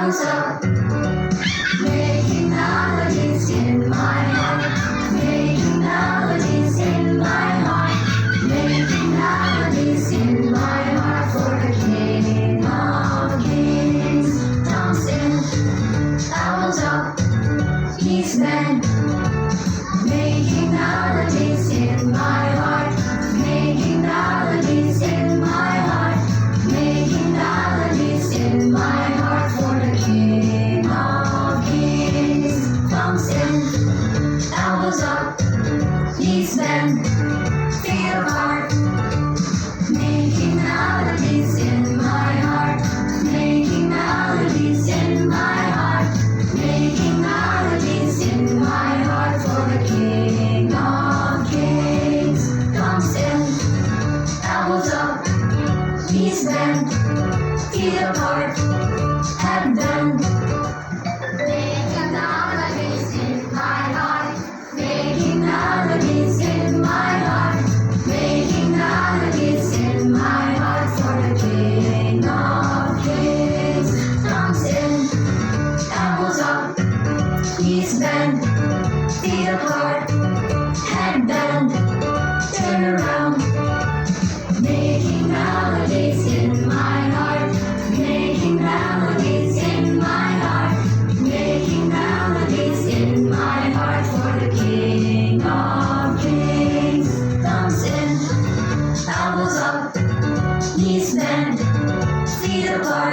Thumbs up, making melodies in my heart, making melodies in my heart, making melodies in my heart for the King of Kings. Thumbs in, thumbs up, knees bend, making melodies in my heart, making melodies in my heart, making melodies in my heart for the King of Kings. Thumbs in, elbows up, knees bend, feet apart, making melodies in my heart, making melodies in my heart, making melodies in my heart for the King of Kings. Thumbs in, elbows up, knees bend, feet apart, head bend. Making melodies in my heart, making melodies in my heart, making melodies in my heart for the King of Kings. Thumbs in, elbows up, knees bend, feet apart, head bend, turn around. Making melodies in my heart, making melodies in my heart, making melodies in my heart for the King of Kings. Thumbs in, elbows up, knees bend, feet apart.